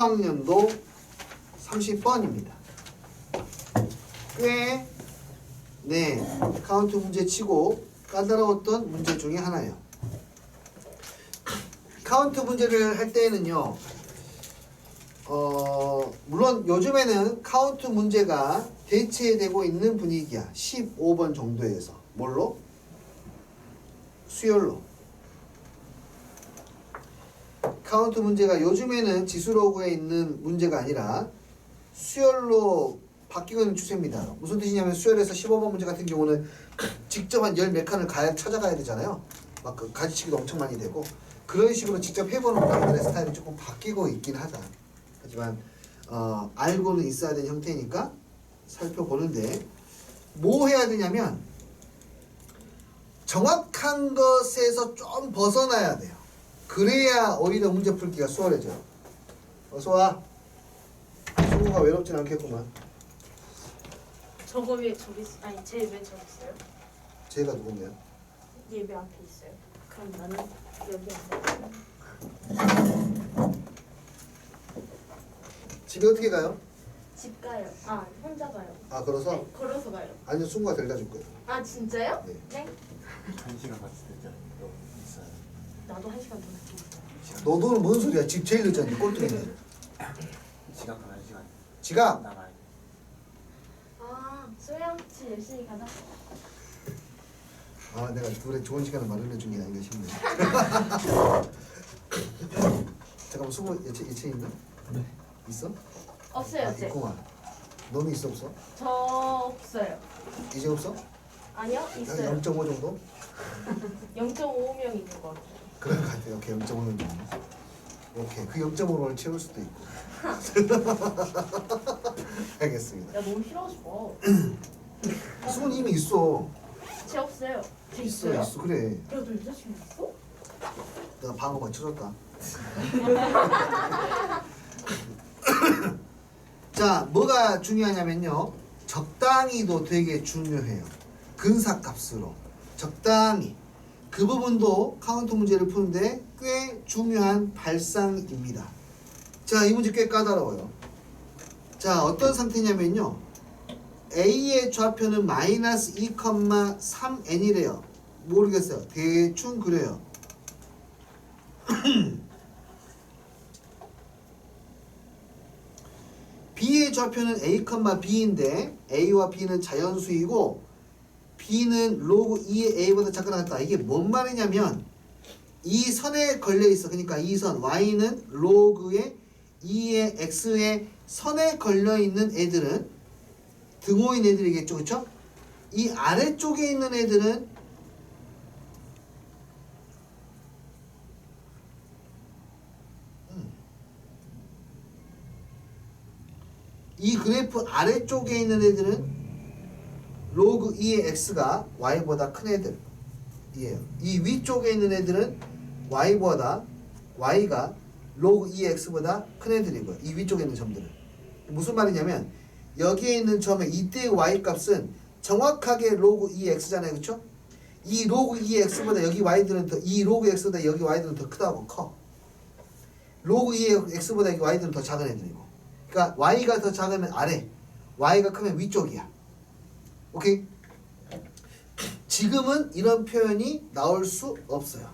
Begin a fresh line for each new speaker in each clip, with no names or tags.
학년도 30번입니다. 꽤 카운트 문제 치고 까다로웠던 문제 중에 하나예요. 카운트 문제를 할 때에는요, 물론 요즘에는 카운트 문제가 대체되고 있는 분위기야. 15번 정도에서. 뭘로? 수열로. 카운트 문제가 요즘에는 지수로그에 있는 문제가 아니라 수열로 바뀌고 있는 추세입니다. 무슨 뜻이냐면 수열에서 15번 문제 같은 경우는 직접 한 열 몇 칸을 찾아가야 되잖아요. 막 그 가지치기도 엄청 많이 되고 그런 식으로 직접 해보는 분들의 스타일이 조금 바뀌고 있긴 하다. 하지만 알고는 있어야 되는 형태니까 살펴보는데 뭐 해야 되냐면 정확한 것에서 좀 벗어나야 돼요. 그래야 오히려 문제 풀기가 수월해져요. 어서와. 승우가 외롭진 않겠구만.
저거 왜 저기 아니 쟤 왜 저기 있어요?
쟤가 누군데요?
얘 왜 앞에 있어요? 그럼 나는 여기 앉아.
집에 어떻게 가요?
집 가요. 아 혼자 가요.
아 걸어서?
네, 걸어서 가요.
아니요 승우가 데려다 줄 거예요.
아 진짜요?
네.
네?
1시간 같이 됐잖아요. 있어요.
나도 1시간 더 늦게 있어요.
너도는 뭔 소리야? 집 제일 늦잖니 꼴등이네.
지각 가면 1시간
지각!
나가야 돼.
아 소영 집 열심히 가자.
아 내가 둘의 좋은 시간을 마련해 준 게 아닌가 싶네. 잠깐만 승우 예체 있나?
네.
있어?
없어요 쟤.
있구만. 너는 있어 없어?
저 없어요.
이제 없어?
아니요
한
있어요.
0.5 정도?
0.5명 있는 것 같아요.
그런 것 같아요. 오케이 0.5 정도. 오케이 그 0.5를 채울 수도 있고. 알겠습니다.
야 너무 싫어하지 마.
승우는 이미 있어.
쟤 없어요. 쟤
있어
있어요?
있어 그래.
야 너 여자친구 있어?
내가 방어 맞춰줬다. 자, 뭐가 중요하냐면요. 적당히도 되게 중요해요. 근사값으로. 적당히. 그 부분도 카운트 문제를 푸는데 꽤 중요한 발상입니다. 자, 이 문제 꽤 까다로워요. 자, 어떤 상태냐면요. A의 좌표는 마이너스 2,3n이래요. 모르겠어요. 대충 그래요. B의 좌표는 A, B인데 A와 B는 자연수이고 B는 로그 2의 A보다 작거나 같다. 이게 뭔 말이냐면 이 선에 걸려 있어. 그러니까 이 선 Y는 로그의 2의 X의 선에 걸려 있는 애들은 등호인 애들이겠죠. 그쵸? 이 아래쪽에 있는 애들은 이 그래프 아래쪽에 있는 애들은 로그 2의 x가 y보다 큰 애들이에요. 이 위쪽에 있는 애들은 y가 로그 2의 x보다 큰 애들이고요. 이 위쪽에 있는 점들은. 무슨 말이냐면 여기에 있는 점의 이때의 y 값은 정확하게 로그 2의 x잖아요. 그쵸? 이 로그 2의 x보다 여기 y들은 이 로그 x보다 여기 y들은 더 크다고 커. 로그 2의 x보다 여기 y들은 더 작은 애들이고. 그러니까 y가 더 작으면 아래, y가 크면 위쪽이야. 오케이? 지금은 이런 표현이 나올 수 없어요.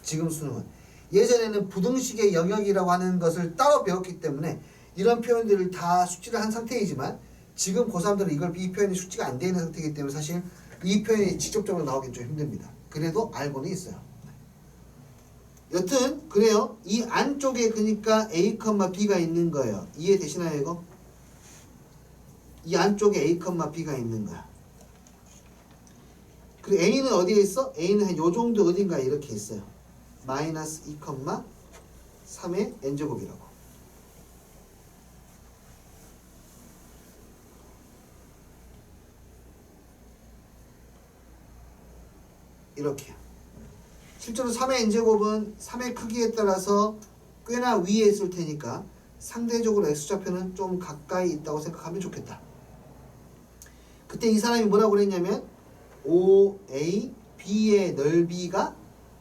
지금 수능은. 예전에는 부등식의 영역이라고 하는 것을 따로 배웠기 때문에 이런 표현들을 다 숙지를 한 상태이지만 지금 고3들은 이 표현이 숙지가 안 되어 있는 상태이기 때문에 사실 이 표현이 직접적으로 나오기 좀 힘듭니다. 그래도 알고는 있어요. 여튼 그래요. 이 안쪽에 그러니까 A, B가 있는 거예요. 이해되시나요 이거? 이 안쪽에 A, B가 있는 거야. 그리고 A는 어디에 있어? A는 한 요정도 어딘가에 이렇게 있어요. 마이너스 2,3의 n제곱이라고. 이렇게요. 실제로 3의 n제곱은 3의 크기에 따라서 꽤나 위에 있을 테니까 상대적으로 x좌표는 좀 가까이 있다고 생각하면 좋겠다. 그때 이 사람이 뭐라고 그랬냐면 OA, B의 넓이가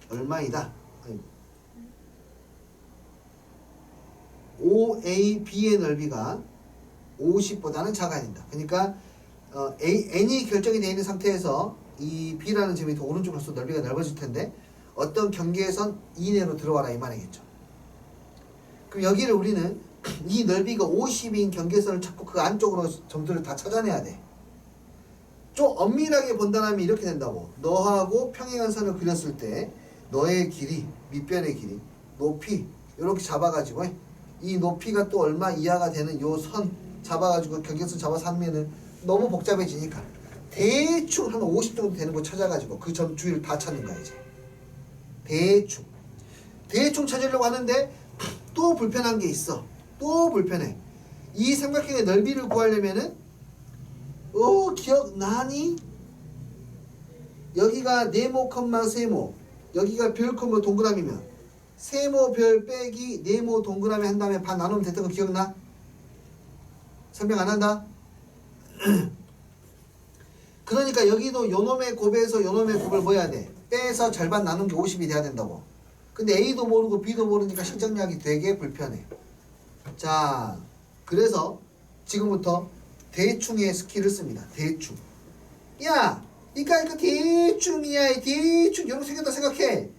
얼마이다. OAB의 넓이가 50보다는 작아야 된다. 그러니까 n이 결정이 되어 있는 상태에서 이 B라는 점이 더 오른쪽으로 갈수록 넓이가 넓어질 텐데 어떤 경계선 이내로 들어와라 이 말이겠죠. 그럼 여기를 우리는 이 넓이가 50인 경계선을 찾고 그 안쪽으로 점들을 다 찾아내야 돼. 좀 엄밀하게 본다면 이렇게 된다고. 너하고 평행한 선을 그렸을 때 너의 길이, 밑변의 길이, 높이 이렇게 잡아가지고 이 높이가 또 얼마 이하가 되는 요 선 잡아가지고 경계선 잡아서 하면은 너무 복잡해지니까 대충 한 50 정도 되는 거 찾아가지고 그 점 주위를 다 찾는 거야 이제. 대충 찾으려고 하는데 또 불편한 게 있어. 또 불편해. 이 삼각형의 넓이를 구하려면은 기억나니? 여기가 네모 컴마 세모, 여기가 별 컴마 동그라미면 세모 별 빼기 네모 동그라미 한 다음에 반 나누면 됐던 거 기억나? 설명 안 한다? 그러니까 여기도 요놈의 곱에서 요놈의 곱을 뭐 해야 돼? 빼서 절반 나눈 게 50이 돼야 된다고. 근데 A도 모르고 B도 모르니까 실정리하기 되게 불편해. 자, 그래서 지금부터 대충의 스킬을 씁니다. 대충. 야, 이거 대충이야. 대충 이렇게 생겼다 생각해.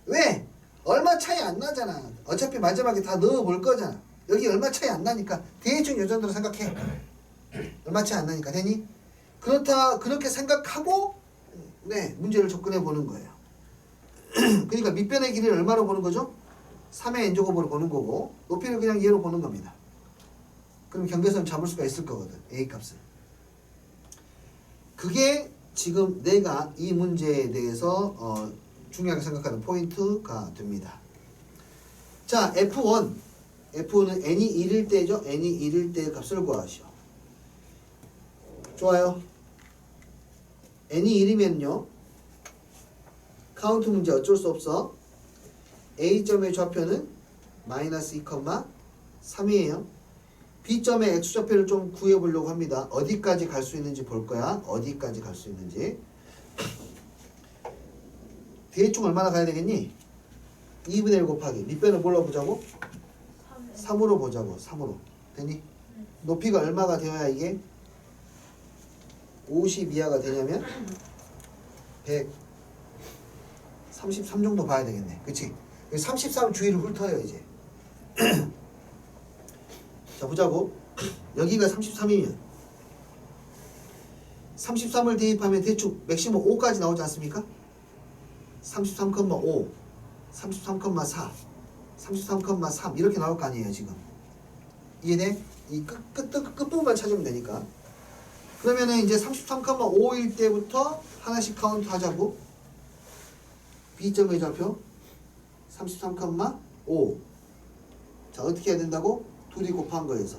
왜? 얼마 차이 안 나잖아. 어차피 마지막에 다 넣어볼 거잖아. 여기 얼마 차이 안 나니까 대충 요 정도로 생각해. 얼마 차이 안 나니까 되니? 그렇게 생각하고 문제를 접근해 보는 거예요. 그러니까 밑변의 길이를 얼마로 보는 거죠? 3의 n제곱으로 보는 거고 높이를 그냥 얘로 보는 겁니다. 그럼 경계선 잡을 수가 있을 거거든. A 값을. 그게 지금 내가 이 문제에 대해서 중요하게 생각하는 포인트가 됩니다. 자, F1. F는 n이 1일 때죠. n이 1일 때의 값을 구하시오. 좋아요. n이 1이면요. 카운트 문제 어쩔 수 없어. A점의 좌표는 마이너스 2,3이에요. B점의 X좌표를 좀 구해보려고 합니다. 어디까지 갈 수 있는지 볼 거야. 어디까지 갈 수 있는지. 대충 얼마나 가야 되겠니? 2분의 1 곱하기. 밑변을 뭘로 보자고? 3으로 보자고. 3으로. 되니? 높이가 얼마가 되어야 이게 50 이하가 되냐면 133 정도 봐야 되겠네. 그치? 33 주위를 훑어요 이제. 자 보자고. 여기가 33이면 33을 대입하면 대충 맥시멈 5까지 나오지 않습니까? 33,5 33,4 33,3 이렇게 나올 거 아니에요 지금. 이해돼? 이 끝부분만 찾으면 되니까. 그러면은 이제 33,5일 때부터 하나씩 카운트 하자고. B점의 좌표 33,5. 자 어떻게 해야 된다고? 둘이 곱한 거에서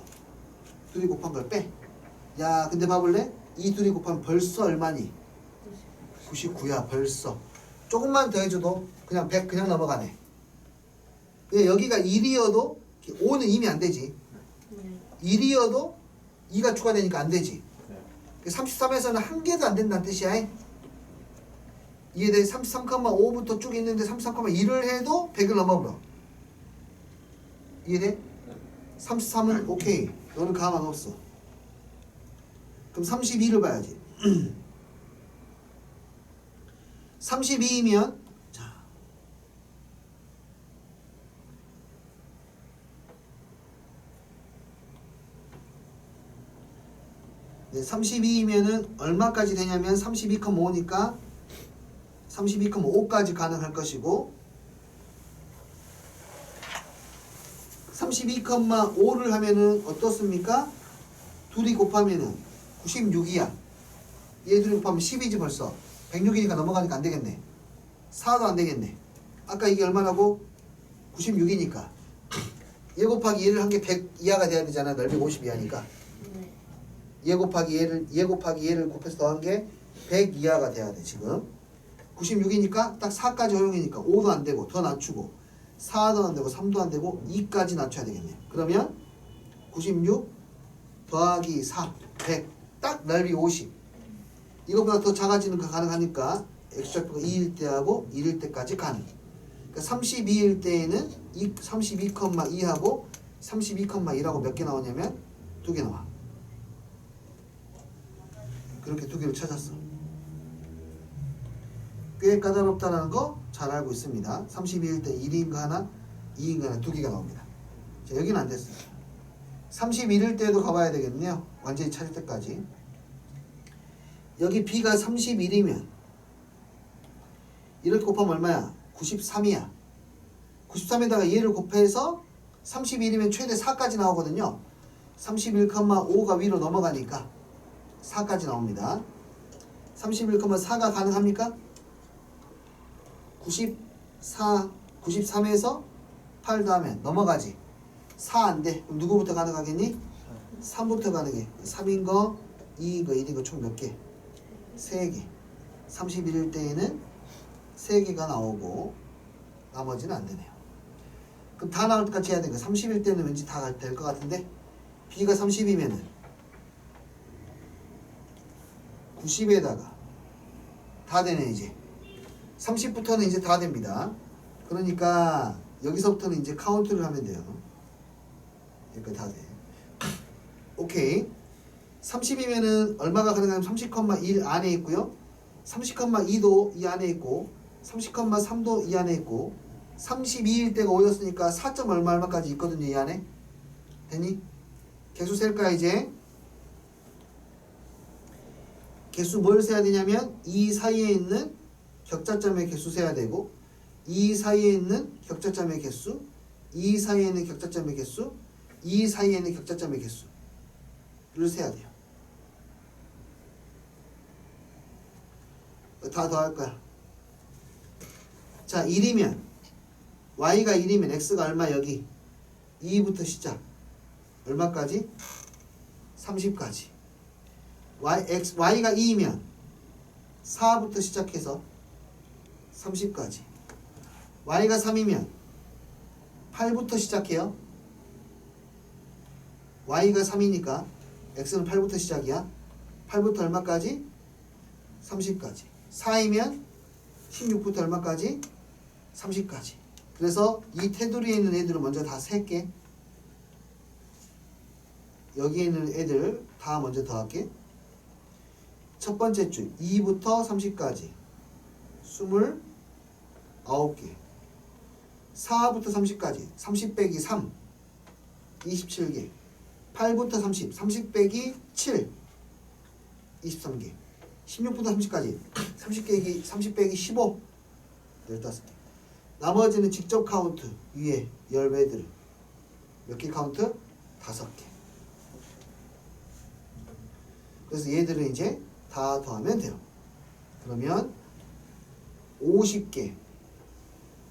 둘이 곱한 걸 빼. 야 근데 봐볼래? 이 둘이 곱하면 벌써 얼마니? 99야 벌써. 조금만 더 해줘도 그냥 100 그냥 넘어가네. 여기가 1이어도 5는 이미 안 되지. 1이어도 2가 추가되니까 안 되지. 33에서는 한 개도 안 된다는 뜻이야. 이해돼? 33,5부터 쭉 있는데 33,2를 해도 100을 넘어버려. 이해돼? 33은 오케이. 너는 가만 없어. 그럼 32를 봐야지. 32이면 자 네, 32이면은 얼마까지 되냐면 32,5니까 32,5까지 가능할 것이고 32,5를 하면은 어떻습니까? 둘이 곱하면은 96이야. 얘 둘이 곱하면 10이지 벌써. 106이니까 넘어가니까 안 되겠네. 4도 안 되겠네. 아까 이게 얼마라고? 96이니까. 얘 곱하기 얘를 한 게 100 이하가 돼야 되잖아. 넓이 50 이하니까. 얘 곱하기 얘를 곱해서 더한 게 100 이하가 돼야 돼 지금. 96이니까 딱 4까지 허용이니까 5도 안 되고 더 낮추고 4도 안 되고 3도 안 되고 2까지 낮춰야 되겠네. 그러면 96 더하기 4 100 딱 넓이 50. 이거보다 더 작아지는 거 가능하니까 x좌표가 2일 때하고 1일 때까지 가능. 그러니까 32일 때에는 32,2하고 32,1하고 몇 개 나오냐면 2개 나와. 그렇게 2개를 찾았어. 꽤 까다롭다는 거 잘 알고 있습니다. 32일 때 1인가 하나, 2인가 하나 2개가 나옵니다. 자, 여기는 안 됐어요. 31일 때도 가봐야 되겠네요. 완전히 찾을 때까지. 여기 B가 31이면 이렇게 곱하면 얼마야? 93이야. 93에다가 얘를 곱해서 31이면 최대 4까지 나오거든요. 31,5가 위로 넘어가니까 4까지 나옵니다. 31,4가 가능합니까? 93에서 8 다음에 넘어가지. 4 안 돼. 그럼 누구부터 가능하겠니? 3부터 가능해. 3인 거, 2인 거, 1인 거 총 몇 개? 3개. 31일 때에는 3개가 나오고 나머지는 안 되네요. 그럼 다 나올 때까지 해야 되니까 30일 때는 왠지 다 될 것 같은데 B가 30이면은 90에다가 다 되네 이제. 30부터는 이제 다 됩니다. 그러니까 여기서부터는 이제 카운트를 하면 돼요. 여기까지 다 돼. 오케이. 30이면은 얼마가 가능하면 30,1 안에 있고요. 30,2도 이 안에 있고 30,3도 이 안에 있고 32일 때가 5였으니까 4. 얼마까지 있거든요. 이 안에. 되니? 개수 셀까 이제? 개수 뭘 세야 되냐면 이 사이에 있는 격자점의 개수 세야 되고 이 사이에 있는 격자점의 개수, 이 사이에 있는 격자점의 개수, 이 사이에 있는 격자점의 개수를 세야 돼요. 다 더할 거야. 자, 1이면 y가 1이면 x가 얼마 여기 2부터 시작. 얼마까지? 30까지. y가 2이면 4부터 시작해서 30까지. y가 3이면 8부터 시작해요. y가 3이니까 x는 8부터 시작이야. 8부터 얼마까지? 30까지. 4이면 16부터 얼마까지? 30까지. 그래서 이 테두리에 있는 애들을 먼저 다 셀게. 여기에 있는 애들 다 먼저 더할게. 첫 번째 줄 2부터 30까지 29개. 4부터 30까지 30 빼기 3 27개. 8부터 30 30 빼기 7 23개. 16부터 30까지 30 빼기 15 15개. 나머지는 직접 카운트. 위에 열매들 몇 개 카운트? 5개. 그래서 얘들은 이제 다 더하면 돼요. 그러면 50개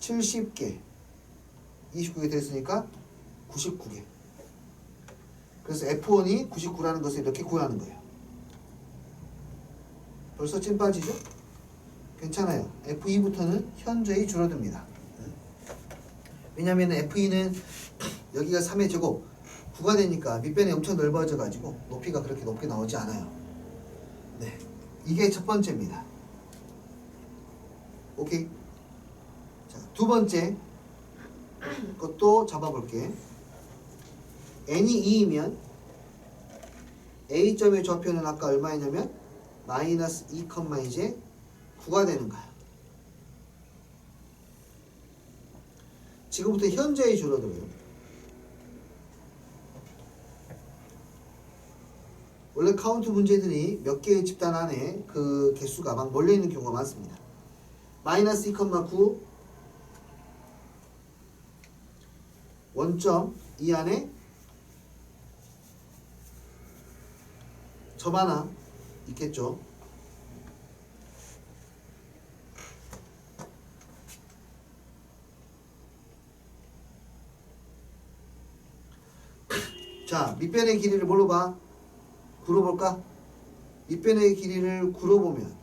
70개 29개 됐으니까 99개. 그래서 F1이 99라는 것을 이렇게 구하는 거예요. 벌써 찐 빠지죠? 괜찮아요. F2부터는 현저히 줄어듭니다. 왜냐하면 F2는 여기가 3의 제곱 9가 되니까 밑변이 엄청 넓어져 가지고 높이가 그렇게 높게 나오지 않아요. 네, 이게 첫 번째입니다. 오케이. 자, 두 번째 것도 잡아볼게. n이 2이면 a점의 좌표는 아까 얼마였냐면 마이너스 2, 이제 9가 되는 거야. 지금부터 현저히 줄어들어요. 원래 카운트 문제들이 몇 개의 집단 안에 그 개수가 막 몰려있는 경우가 많습니다. 마이너스 2,9 원점 이 안에 점 하나 있겠죠. 자, 밑변의 길이를 뭘로 봐? 9로 볼까? 밑변의 길이를 9로 보면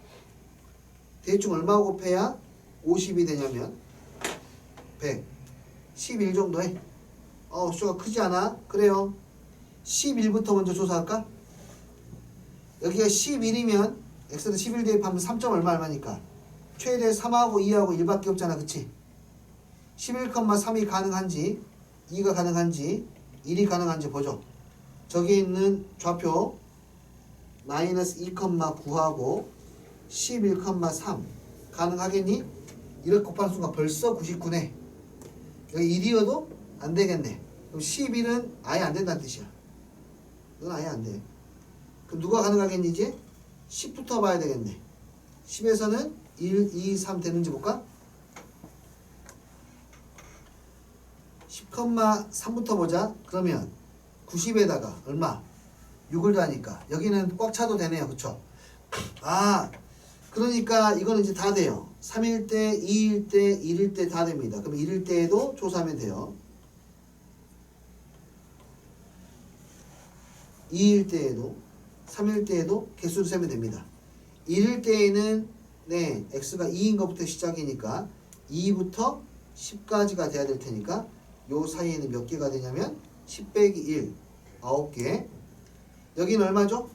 대충 얼마 곱해야 50이 되냐면 100 11 정도 해. 수가 크지 않아? 그래요. 11부터 먼저 조사할까? 여기가 11이면 x는 11 대입하면 3. 얼마니까 최대 3하고 2하고 1밖에 없잖아. 그치? 11,3이 가능한지 2가 가능한지 1이 가능한지 보죠. 저기 있는 좌표 마이너스 2,9하고 11,3 가능하겠니? 이렇게 곱하는 순간 벌써 99네. 여기 1이어도 안 되겠네. 그럼 11은 아예 안 된다는 뜻이야. 이건 아예 안 돼. 그럼 누가 가능하겠니 이제? 10부터 봐야 되겠네. 10에서는 1, 2, 3 되는지 볼까? 10,3부터 보자. 그러면 90에다가 얼마? 6을 더하니까 여기는 꽉 차도 되네요. 그쵸? 아, 그러니까 이거는 이제 다 돼요. 3일 때, 2일 때, 1일 때 다 됩니다. 그럼 1일 때에도 조사하면 돼요. 2일 때에도, 3일 때에도 개수를 세면 됩니다. 1일 때에는 네, x가 2인 것부터 시작이니까 2부터 10까지가 돼야 될 테니까 요 사이에는 몇 개가 되냐면 10 빼기 1, 9개. 여기는 얼마죠?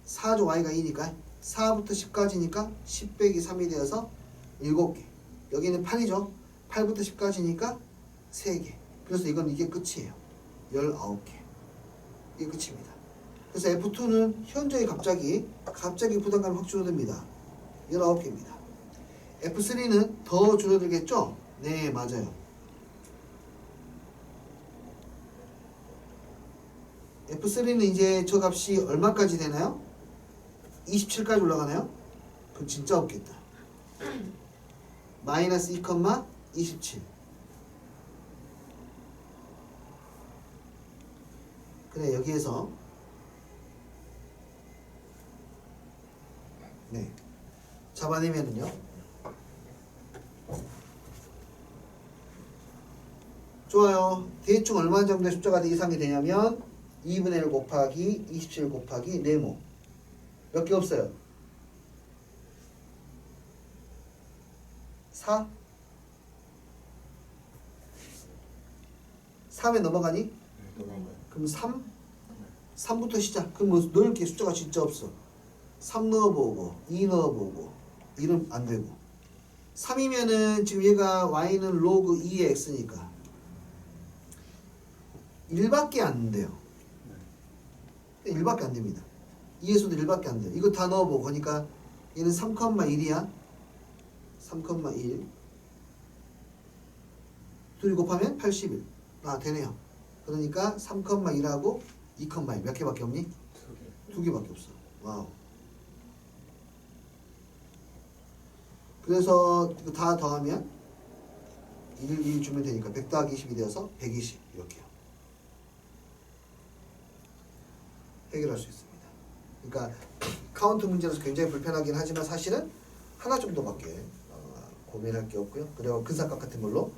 4죠. y가 2니까 4부터 10까지니까 10 빼기 3이 되어서 7개. 여기는 8이죠. 8부터 10까지니까 3개. 그래서 이건 이게 끝이에요. 19개. 이게 끝입니다. 그래서 F2는 현저히 갑자기 부담감이 확 줄어듭니다. 19개입니다. F3는 더 줄어들겠죠? 네, 맞아요. F3는 이제 저 값이 얼마까지 되나요? 27까지 올라가나요? 그럼 진짜 없겠다. 마이너스 2,27. 그래, 여기에서 네, 잡아내면은요 좋아요. 대충 얼마 정도의 숫자가 이상이 되냐면 2분의 1 곱하기 27 곱하기 네모. 몇 개 없어요? 4? 3에 넘어가니?
넘어가요.
그럼 3? 3부터 시작. 그럼 뭐 넣을 게 숫자가 진짜 없어. 3 넣어보고 2 넣어보고 1은 안 되고 3이면은 지금 얘가 y는 로그 2의 x니까 1밖에 안 돼요. 1밖에 안 됩니다. 2에서도 1밖에 안 돼요. 이거 다 넣어보고 그러니까 얘는 3,1이야. 3,1 둘이 곱하면 81. 아, 되네요. 그러니까 3,1하고 2,1 몇 개밖에 없니? 2 개밖에 없어. 와우. 그래서 이거 다 더하면 1 주면 되니까 100 더하기 20이 되어서 120 이렇게요. 해결할 수 있습니다. 그러니까 카운트 문제라서 굉장히 불편하긴 하지만 사실은 하나 정도밖에 고민할 게 없고요. 그리고 근사각 같은 걸로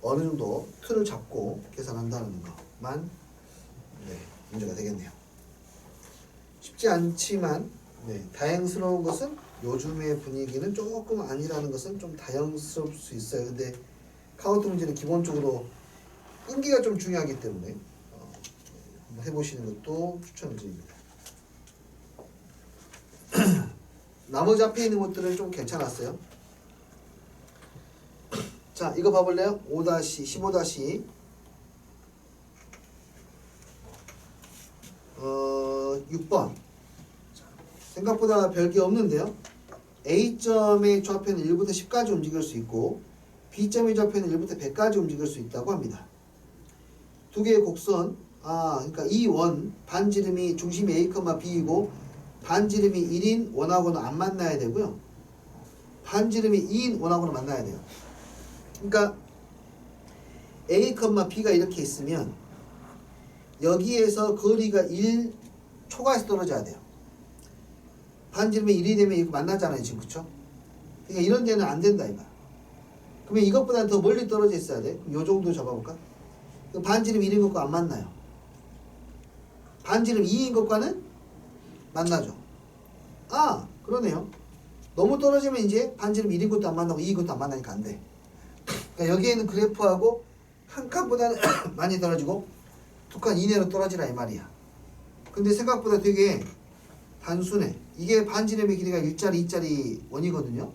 어느 정도 틀을 잡고 계산한다는 것만 네, 문제가 되겠네요. 쉽지 않지만 네, 다행스러운 것은 요즘의 분위기는 조금 아니라는 것은 좀 다행스러울 수 있어요. 근데 카운트 문제는 기본적으로 끈기가 좀 중요하기 때문에 한번 해보시는 것도 추천을 드립니다. 나머지 앞에 있는 것들은 좀 괜찮았어요. 자, 이거 봐볼래요? 5-15- 6번. 생각보다 별게 없는데요. A점의 좌표는 1부터 10까지 움직일 수 있고 B점의 좌표는 1부터 100까지 움직일 수 있다고 합니다. 두 개의 곡선, 그러니까 이 원 반지름이 중심이 A, B이고 반지름이 1인 원하고는 안 만나야 되고요. 반지름이 2인 원하고는 만나야 돼요. 그러니까 A, B가 이렇게 있으면 여기에서 거리가 1 초과해서 떨어져야 돼요. 반지름이 1이 되면 이거 만나잖아요, 지금. 그쵸? 그러니까 이런 데는 안 된다, 이거. 그러면 이것보다 더 멀리 떨어져 있어야 돼. 그럼 요 정도 잡아볼까? 반지름 1인 것과 안 만나요. 반지름 2인 것과는 만나죠. 그러네요. 너무 떨어지면 이제 반지름 1인 것도 안 만나고 2인 것도 안 만나니까 안 돼. 그러니까 여기에는 그래프하고 한 칸보다는 많이 떨어지고 두 칸 이내로 떨어지라 이 말이야. 근데 생각보다 되게 단순해. 이게 반지름의 길이가 1짜리, 2짜리 원이거든요.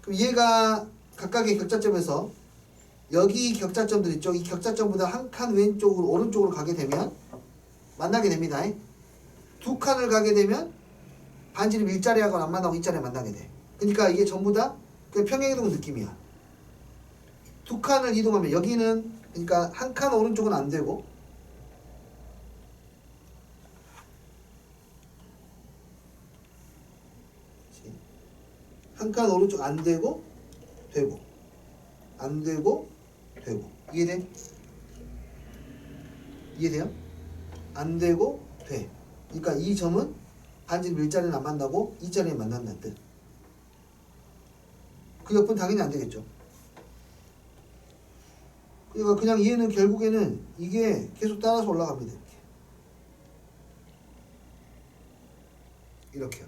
그럼 얘가 각각의 격자점에서 여기 격자점들 있죠. 이 격자점보다 한 칸 왼쪽으로 오른쪽으로 가게 되면 만나게 됩니다. 두 칸을 가게 되면 반지름 일자리하고는 안 만나고 이자리에 만나게 돼. 그러니까 이게 전부 다 그냥 평행이동 느낌이야. 두 칸을 이동하면 여기는 그러니까 한 칸 오른쪽은 안 되고 한 칸 오른쪽 안 되고 되고 안 되고 되고 이해돼? 이해돼요? 안 되고 돼. 그러니까 이 점은 반지름 일자리는 안 만나고 이 자리에 만난다는 뜻. 그 옆은 당연히 안 되겠죠. 그러니까 그냥 얘는 결국에는 이게 계속 따라서 올라갑니다. 이렇게요.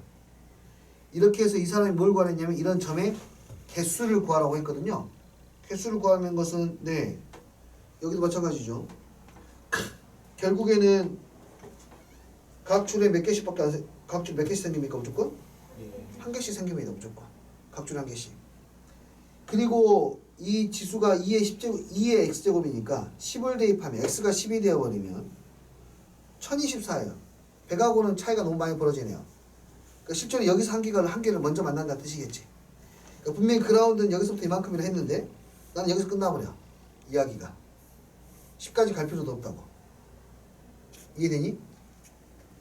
이렇게 해서 이 사람이 뭘 구하랬냐면 이런 점의 개수를 구하라고 했거든요. 개수를 구하는 것은 네 여기도 마찬가지죠. 결국에는 각줄에 몇 개씩밖에 안 각줄 몇 개씩 생깁니까 무조건?
예.
한 개씩 생깁니다 무조건. 각줄 한 개씩. 그리고 이 지수가 2의 x제곱이니까 10을 대입하면 x가 10이 되어버리면 1024예요. 100하고는 차이가 너무 많이 벌어지네요. 그러니까 실제로 여기서 한 개를 먼저 만난다는 뜻이겠지. 그러니까 분명히 그라운드는 여기서부터 이만큼이라 했는데 나는 여기서 끝나버려. 이야기가. 10까지 갈 필요도 없다고. 이해되니?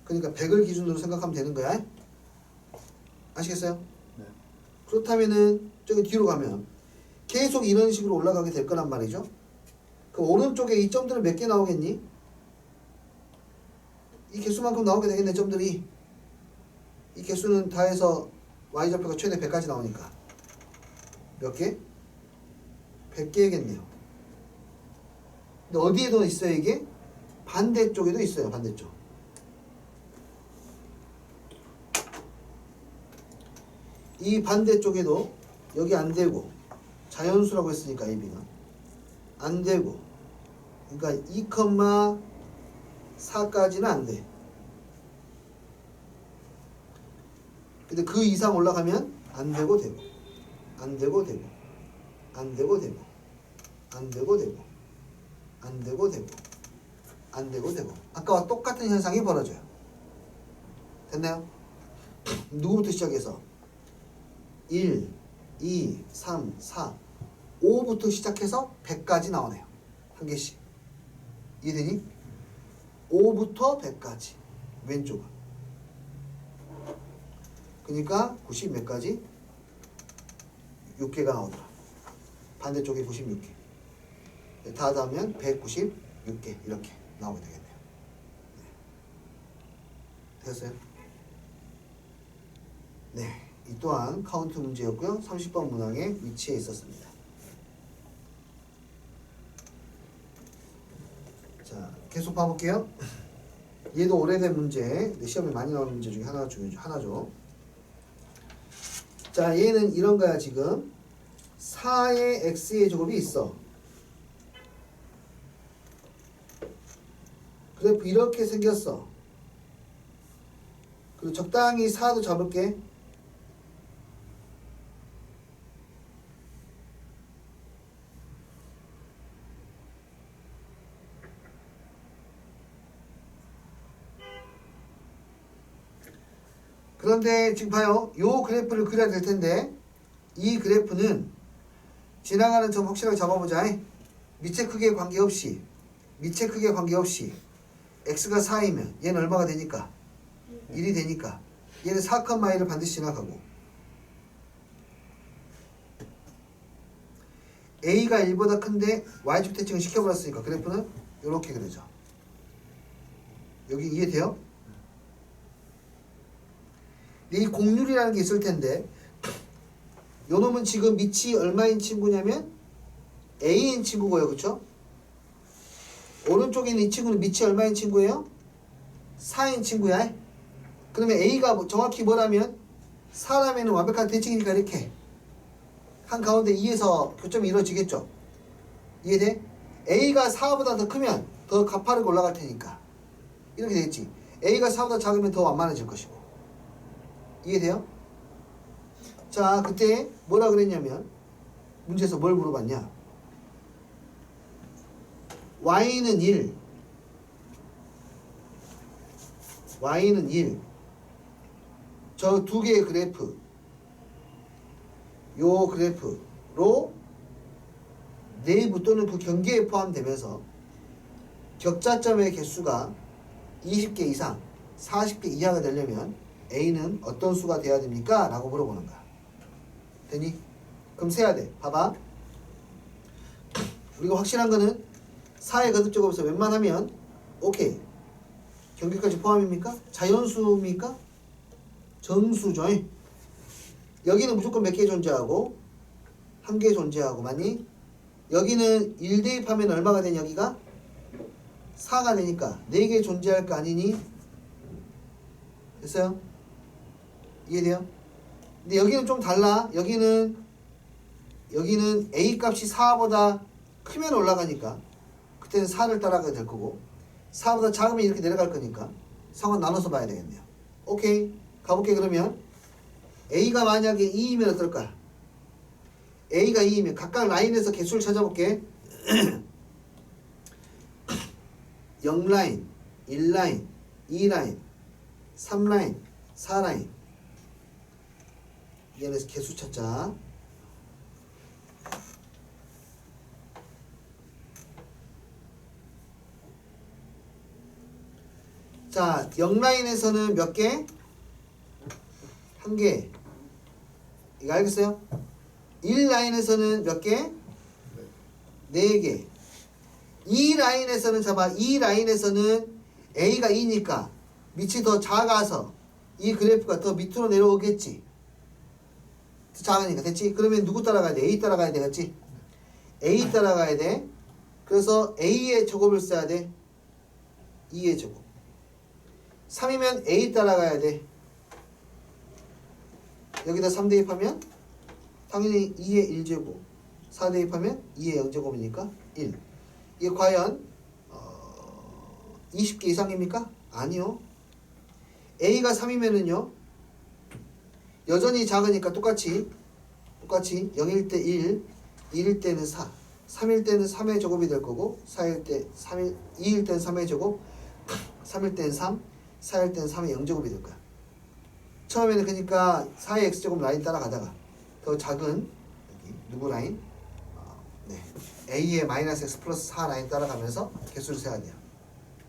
그러니까 100을 기준으로 생각하면 되는 거야. 아시겠어요?
네.
그렇다면은 저기 뒤로 가면 계속 이런 식으로 올라가게 될 거란 말이죠. 그 오른쪽에 이 점들은 몇 개 나오겠니? 이 개수만큼 나오게 되겠네 점들이. 이 개수는 다 해서 y좌표가 최대 100까지 나오니까 몇 개? 100개겠네요. 근데 어디에도 있어요 이게? 반대쪽에도 있어요. 반대쪽. 이 반대쪽에도 여기 안 되고 자연수라고 했으니까 AB가 안 되고 그러니까 2,4까지는 안 돼. 근데 그 이상 올라가면 안 되고 되고 안 되고 되고 안 되고 되고 안 되고 되고 안 되고 되고 안 되고 되고 아까와 똑같은 현상이 벌어져요. 됐나요? 누구부터 시작해서 1, 2, 3, 4, 5부터 시작해서 100까지 나오네요. 한 개씩. 이해되니? 5부터 100까지. 왼쪽은. 그러니까 90 몇 가지? 6개가 나오더라. 반대쪽에 96개. 다 하면 196개 이렇게 나오게 되겠네요. 네. 됐어요? 네. 이 또한 카운트 문제였고요. 30번 문항에 위치해 있었습니다. 자, 계속 봐볼게요. 얘도 오래된 문제, 시험에 많이 나오는 문제 중에 하나죠. 자, 얘는 이런 거야 지금. 4의 x의 제곱이 있어. 그래프 이렇게 생겼어. 그리고 적당히 4도 잡을게. 그런데 지금 봐요. 요 그래프를 그려야 될 텐데 이 그래프는 지나가는 점 확실하게 잡아보자. 밑에 크기에 관계없이 x가 4이면 얘는 얼마가 되니까 1이 되니까 얘는 4,1을 반드시 지나가고 a가 1보다 큰데 y축 대칭을 시켜버렸으니까 그래프는 이렇게 그려져. 여기 이해돼요? 이 공률이라는 게 있을 텐데 요 놈은 지금 밑이 얼마인 친구냐면 A인 친구고요. 그쵸? 오른쪽에 있는 이 친구는 밑이 얼마인 친구예요? 4인 친구야. 그러면 A가 정확히 뭐라면 4라면 완벽한 대칭이니까 이렇게 한가운데 2에서 교점이 이루어지겠죠. 이해돼? A가 4보다 더 크면 더 가파르게 올라갈 테니까 이렇게 되겠지. A가 4보다 작으면 더 완만해질 것이고. 이해돼요? 자, 그때 뭐라 그랬냐면 문제에서 뭘 물어봤냐? y는 1, y는 1. 저 두 개의 그래프, 요 그래프로 내부 또는 그 경계에 포함되면서 격자점의 개수가 20개 이상, 40개 이하가 되려면 A는 어떤 수가 돼야 됩니까? 라고 물어보는 거야. 되니? 그럼 세야 돼. 봐봐. 우리가 확실한 거는 4의 거듭제곱에서 웬만하면 오케이. 경계까지 포함입니까? 자연수입니까? 정수죠. 여기는 무조건 몇 개 존재하고 한 개 존재하고 맞니? 여기는 1 대입하면 얼마가 되냐 여기가? 4가 되니까 4개 존재할 거 아니니? 됐어요? 이해돼요? 근데 여기는 좀 달라. 여기는 A 값이 4보다 크면 올라가니까 그때는 4를 따라가게 될 거고 4보다 작으면 이렇게 내려갈 거니까 상황 나눠서 봐야 되겠네요. 오케이. 가볼게. 그러면 A가 만약에 2이면 어떨까? A가 2이면 각각 라인에서 개수를 찾아볼게. 0라인, 1라인, 2라인, 3라인, 4라인. 이 안에서 개수 찾자. 자, 0라인에서는 몇 개? 한 개. 이거 알겠어요? 1라인에서는 몇 개? 네 개. 2라인에서는 잡아. 2라인에서는 A가 2니까 밑이 더 작아서 이 그래프가 더 밑으로 내려오겠지. 더 작으니까. 됐지? 그러면 누구 따라가야 돼? A 따라가야 되겠지? A 따라가야 돼. 그래서 A의 제곱을 써야 돼. 2의 제곱. 3이면 A 따라가야 돼. 여기다 3 대입하면 당연히 2의 1제곱. 4 대입하면 2의 0제곱이니까 1. 이게 과연 20개 이상입니까? 아니요. A가 3이면은요 여전히 작으니까 똑같이 0일 때 1, 1일 때는 4, 3일 때는 3의 제곱이 될 거고 4일 때 3일, 2일 때는 3의 제곱, 3일 때는 3, 4일 때는 3의 0제곱이 될 거야. 처음에는 그러니까 4의 x제곱 라인 따라가다가 더 작은 여기 누구 라인? 네. A의 마이너스 x 플러스 4 라인 따라가면서 개수를 세야 돼요.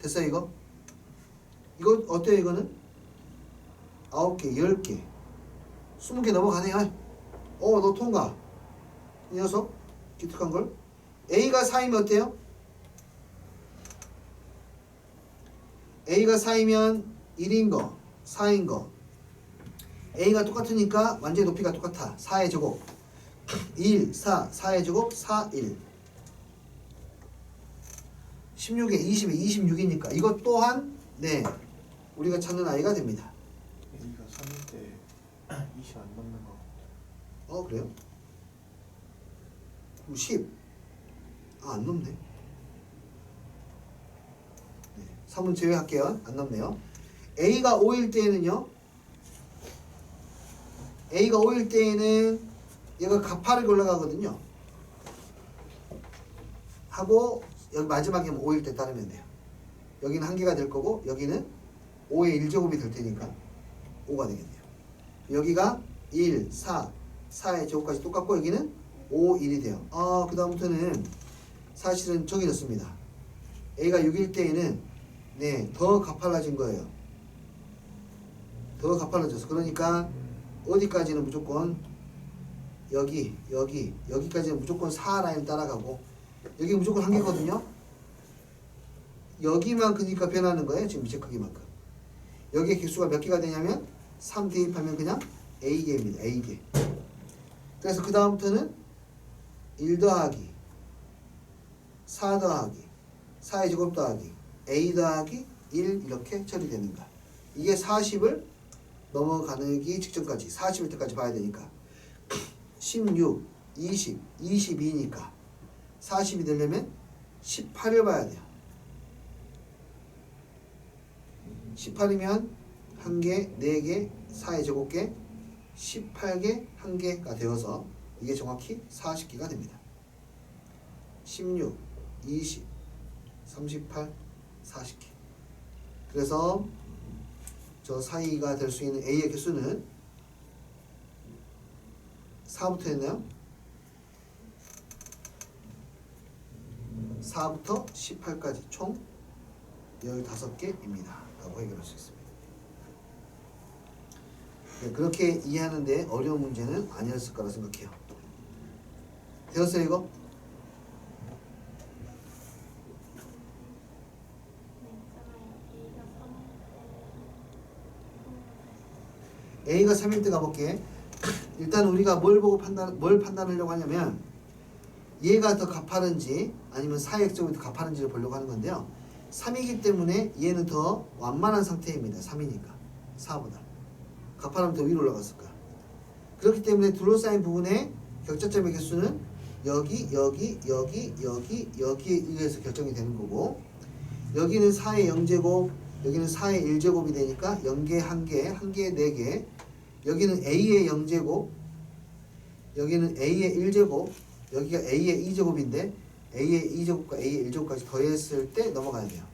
됐어요 이거? 이거 어때요 이거는? 9개, 10개, 20개 넘어가네요. 너 통과. 이 녀석 기특한 걸. A가 4이면 어때요? A가 4이면 1인 거, 4인 거. A가 똑같으니까 완전히 높이가 똑같아. 4의 제곱 1, 4, 4의 제곱 4, 1 16에 20에 26이니까 이것 또한 네 우리가 찾는 아이가 됩니다.
A가 3일 때 20 안 넘는 거.
그래요? 10. 안 넘네. 네, 3은 제외할게요. 안 넘네요. A가 5일 때에는요. A가 5일 때에는 얘가 가파르게 올라가거든요. 하고 여기 마지막에 5일 때 따르면 돼요. 여기는 한 개가 될 거고 여기는 5의 1제곱이 될 테니까 5가 되겠네요. 여기가 1, 4, 4의 제곱까지 똑같고 여기는 5, 1이 돼요. 그 다음부터는 사실은 정해졌습니다. A가 6일 때에는 네, 더 가팔라진 거예요. 더 가팔라져서 그러니까 어디까지는 무조건 여기까지는 무조건 4 라인 따라가고 여기 무조건 한 개거든요. 여기만 그러니까 변하는 거예요. 지금 밑에 크기만큼. 여기에 개수가 몇 개가 되냐면 3 대입하면 그냥 A개입니다. A개. 그래서 그 다음부터는 1 더하기 4 더하기 4의 제곱 더하기 A 더하기 1 이렇게 처리되는 거야. 이게 40을 넘어가기 직전까지 40일 때까지 봐야 되니까 16, 20, 22니까 40이 되려면 18을 봐야 돼요. 18이면 1개, 4개, 4의 제곱개 18개, 1개가 되어서 이게 정확히 40개가 됩니다. 16, 20, 38, 40개. 그래서 저 사이가 될 수 있는 A의 개수는 4부터 했나요? 4부터 18까지 총 15개입니다. 라고 해결할 수 있습니다. 네, 그렇게 이해하는데 어려운 문제는 아니었을 거라 생각해요. 되었어요 이거? A가 3일 때 가볼게. 일단 우리가 뭘 판단하려고 하냐면 얘가 더 가파른지 아니면 4x제곱이 더 가파른지를 보려고 하는 건데요. 3이기 때문에 얘는 더 완만한 상태입니다. 3이니까 4보다 가파르면 더 위로 올라갔을 거야. 그렇기 때문에 둘러싸인 부분의 격자점의 개수는 여기에 의해서 결정이 되는 거고, 여기는 4의 0제곱, 여기는 4의 1제곱이 되니까 0개, 1개, 1개, 4개. 여기는 A의 0제곱, 여기는 A의 1제곱, 여기가 A의 2제곱인데 A의 2제곱과 A의 1제곱까지 더했을 때 넘어가야 돼요.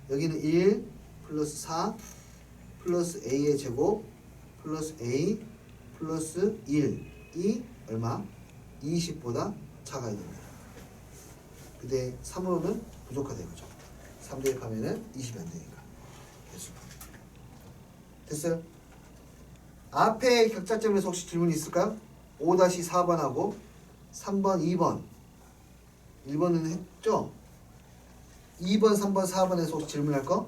여기는 1 플러스 4 플러스 A의 제곱 플러스 A 플러스 1이 얼마? 20보다 작아야 됩니다. 근데 3으로는 부족하다 이거죠. 3 대입하면은 20이 안 되니까. 개수. 됐어요? 앞에 격자점에서 혹시 질문이 있을까요? 5-4번하고 3번, 2번 1번은 했죠? 2번, 3번, 4번에서 혹시 질문할 거?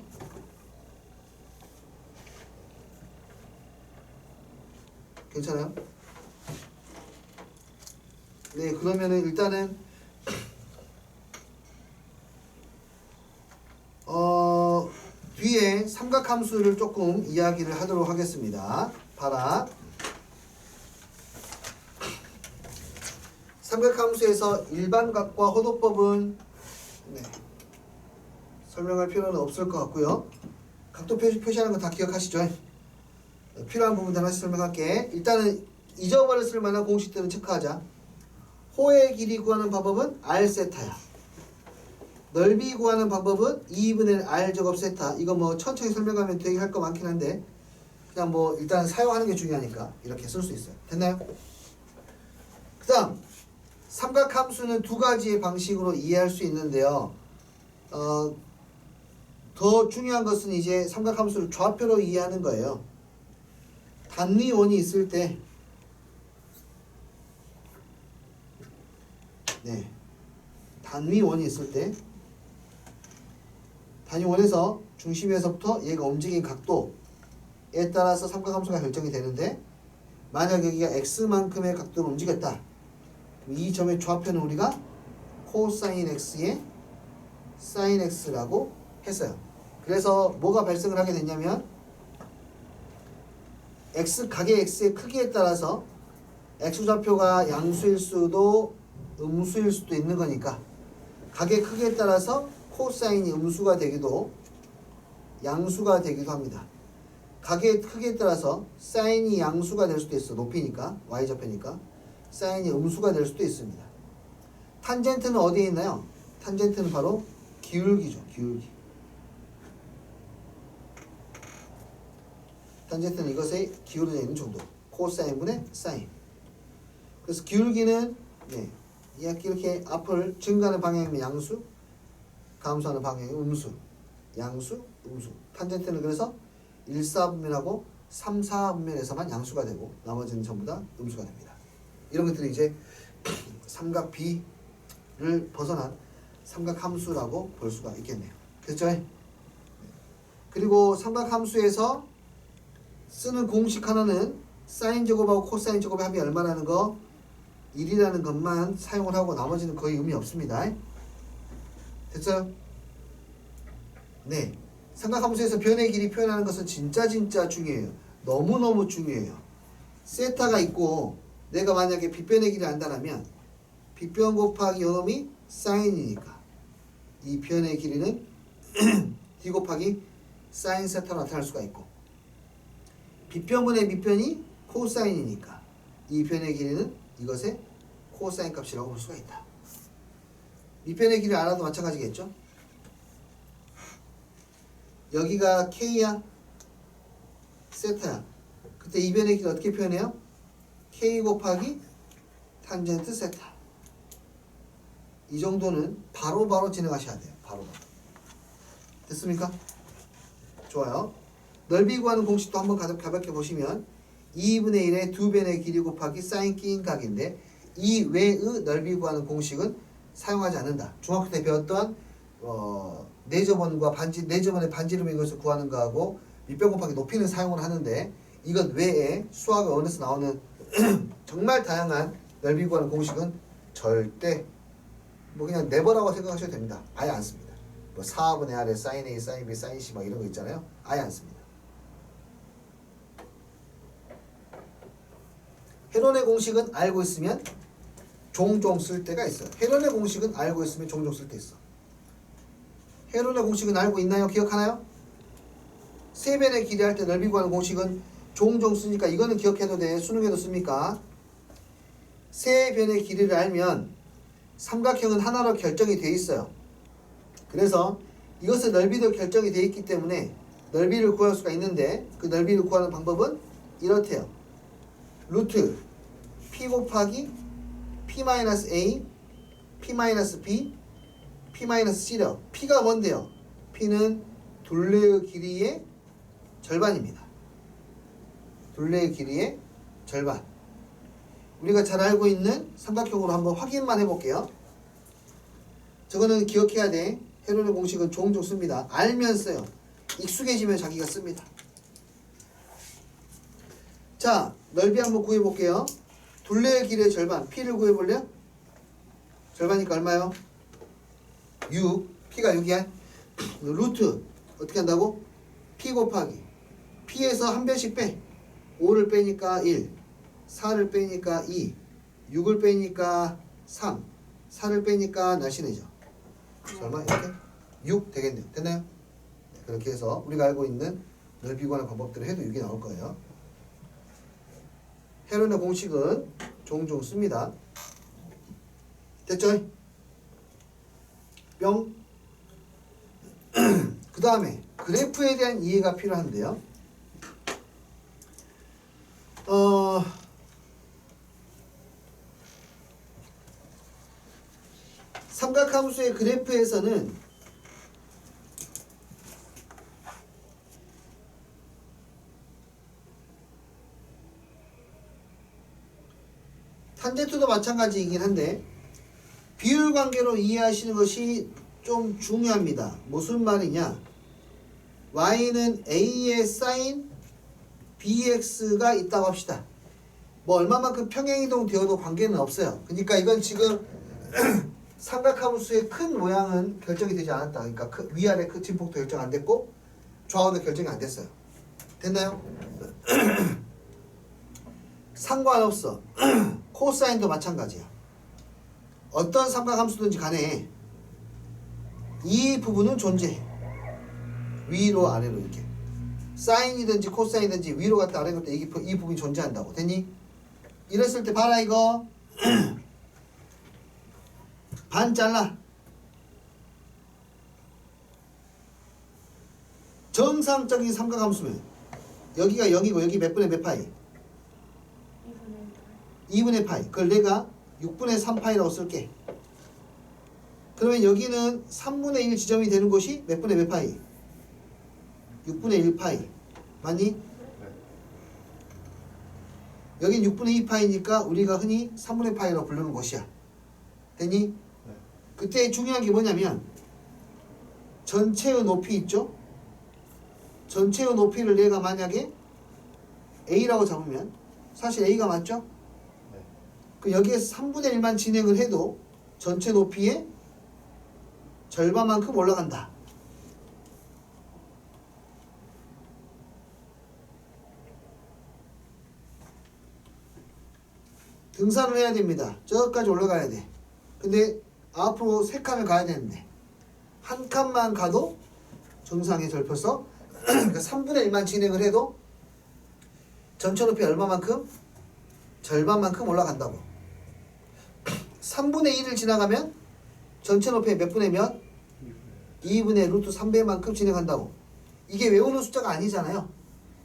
괜찮아요? 네, 그러면은 일단은 뒤에 삼각함수를 조금 이야기를 하도록 하겠습니다. 봐라. 삼각함수에서 일반각과 호도법은 설명할 필요는 없을 것 같고요. 각도 표시하는 거 다 기억하시죠? 필요한 부분 하나씩 설명할게. 일단은 잊어버렸을 만한 공식들은 체크하자. 호의 길이 구하는 방법은 R 세타야. 넓이 구하는 방법은 2분의 R 제곱 세타. 이거 뭐 천천히 설명하면 되게 할 거 많긴 한데 그냥 뭐 일단 사용하는 게 중요하니까 이렇게 쓸 수 있어요. 됐나요? 그 다음 삼각함수는 두 가지의 방식으로 이해할 수 있는데요. 더 중요한 것은 이제 삼각함수를 좌표로 이해하는 거예요. 단위원이 있을 때 단위원이 있을 때 단위원에서 중심에서부터 얘가 움직인 각도에 따라서 삼각함수가 결정이 되는데, 만약 여기가 x만큼의 각도로 움직였다. 이 점의 좌표는 우리가 코사인 x의 사인 x라고 했어요. 그래서 뭐가 발생을 하게 됐냐면 각의 x의 크기에 따라서 x좌표가 양수일 수도 음수일 수도 있는 거니까 각의 크기에 따라서 코사인이 음수가 되기도 양수가 되기도 합니다. 각의 크기에 따라서 사인이 양수가 될 수도 있어. 높이니까 y좌표니까 사인이 음수가 될 수도 있습니다. 탄젠트는 어디에 있나요? 탄젠트는 바로 기울기죠. 기울기. 탄젠트는 이것에 기울어져 있는 정도. 코사인분의 사인. 그래서 기울기는 이렇게 앞을 증가하는 방향이면 양수, 감소하는 방향이 음수. 양수, 음수. 탄젠트는 그래서 1, 4분면하고 3, 4분면에서만 양수가 되고 나머지는 전부 다 음수가 됩니다. 이런 것들이 이제 삼각 B를 벗어난 삼각함수라고 볼 수가 있겠네요. 됐죠? 그리고 삼각함수에서 쓰는 공식 하나는 사인 제곱하고 코사인 제곱의 합이 얼마라는 거 1이라는 것만 사용을 하고 나머지는 거의 의미 없습니다. 됐어요? 네. 삼각함수에서 변의 길이 표현하는 것은 진짜 중요해요. 너무너무 중요해요. 세타가 있고 내가 만약에 빗변의 길을 안다면 빗변 곱하기 요놈이 사인이니까 이 변의 길이는 d 곱하기 사인 세타로 나타날 수가 있고, 빗변분의 밑변이 코사인이니까 이 변의 길이는 이것의 코사인 값이라고 볼 수가 있다. 밑변의 길이 알아도 마찬가지겠죠? 여기가 K야? 세타야. 그때 이변의 길이 어떻게 표현해요? K 곱하기 탄젠트 세타. 이 정도는 바로바로 진행하셔야 돼요. 바로바로. 됐습니까? 좋아요. 넓이 구하는 공식도 한번 가볍게 보시면 2분의 1의 2변의 길이 곱하기 사인 끼인 각인데 이 외의 넓이 구하는 공식은 사용하지 않는다. 중학교 때 배웠던 내저번과 반지, 내저번의 반지름인 것을 구하는 거하고 밑변 곱하기 높이는 사용을 하는데 이것 외에 수학 원에서 나오는 정말 다양한 넓이 구하는 공식은 절대 뭐 그냥 네버라고 생각하셔도 됩니다. 아예 안 씁니다. 뭐 4분의 R에 사인 A, 사인 B, 사인 C 막 이런 거 있잖아요. 아예 안 씁니다. 헤론의 공식은 알고 있으면 종종 쓸 때가 있어요. 헤론의 공식은 알고 있으면 종종 쓸 때 있어. 헤론의 공식은 알고 있나요? 기억하나요? 세변의 길이 할 때 넓이 구하는 공식은 종종 쓰니까 이거는 기억해도 돼. 수능에도 씁니까? 세변의 길이를 알면 삼각형은 하나로 결정이 돼 있어요. 그래서 이것은 넓이도 결정이 돼 있기 때문에 넓이를 구할 수가 있는데 그 넓이를 구하는 방법은 이렇대요. 루트 P 곱하기 P-A, P-B, P-C래요. P가 뭔데요? P는 둘레의 길이의 절반입니다. 둘레의 길이의 절반. 우리가 잘 알고 있는 삼각형으로 한번 확인만 해볼게요. 저거는 기억해야 돼. 헤론의 공식은 종종 씁니다. 알면 써요. 익숙해지면 자기가 씁니다. 자, 넓이 한번 구해볼게요. 둘레의 길이의 절반, P를 구해볼래요? 절반이니까 얼마요? 6, P가 6이야. 루트 어떻게 한다고? P 곱하기 P에서 한 변씩 빼. 5를 빼니까 1, 4를 빼니까 2, 6을 빼니까 3, 4를 빼니까 날씬해져. 얼마? 이렇게? 6 되겠네요. 됐나요? 네, 그렇게 해서 우리가 알고 있는 넓이 구하는 방법들을 해도 6이 나올 거예요. 헤론의 공식은 종종 씁니다. 됐죠? 뿅. 그 다음에 그래프에 대한 이해가 필요한데요. 삼각함수의 그래프에서는 탄젠트도 마찬가지이긴 한데 비율 관계로 이해하시는 것이 좀 중요합니다. 무슨 말이냐? y는 a의 사인 bx가 있다고 합시다. 뭐 얼마만큼 평행이동 되어도 관계는 없어요. 그러니까 이건 지금 삼각함수의 큰 모양은 결정이 되지 않았다. 그러니까 위아래 큰 진폭도 결정 안 됐고 좌우도 결정이 안 됐어요. 됐나요? 상관없어. 코사인도 마찬가지야. 어떤 삼각함수든지 간에 이 부분은 존재해. 위로 아래로 이렇게. 사인이든지 코사인이든지 위로 갔다 아래로 갔다 이 부분이 존재한다고. 됐니? 이랬을 때 봐라 이거. 반 잘라. 정상적인 삼각함수면 여기가 0이고 여기 몇 분의 몇 파이? 2분의 파이. 그걸 내가 6분의 3파이라고 쓸게. 그러면 여기는 3분의 1 지점이 되는 곳이 몇 분의 몇 파이? 6분의 1파이. 맞니? 여긴 6분의 2파이니까 우리가 흔히 3분의 파이라고 부르는 곳이야. 됐니? 그때 중요한 게 뭐냐면 전체의 높이 있죠? 전체의 높이를 내가 만약에 A라고 잡으면 사실 A가 맞죠? 그 여기에서 3분의 1만 진행을 해도 전체 높이의 절반만큼 올라간다. 등산을 해야 됩니다. 저까지 올라가야 돼. 근데 앞으로 3칸을 가야 되는데 한 칸만 가도 정상에 절펴서 그러니까 3분의 1만 진행을 해도 전체 높이 얼마만큼? 절반만큼 올라간다고. 3분의 1을 지나가면 전체 높이의 몇 분의 몇? 2분의 루트 3배만큼 진행한다고. 이게 외우는 숫자가 아니잖아요.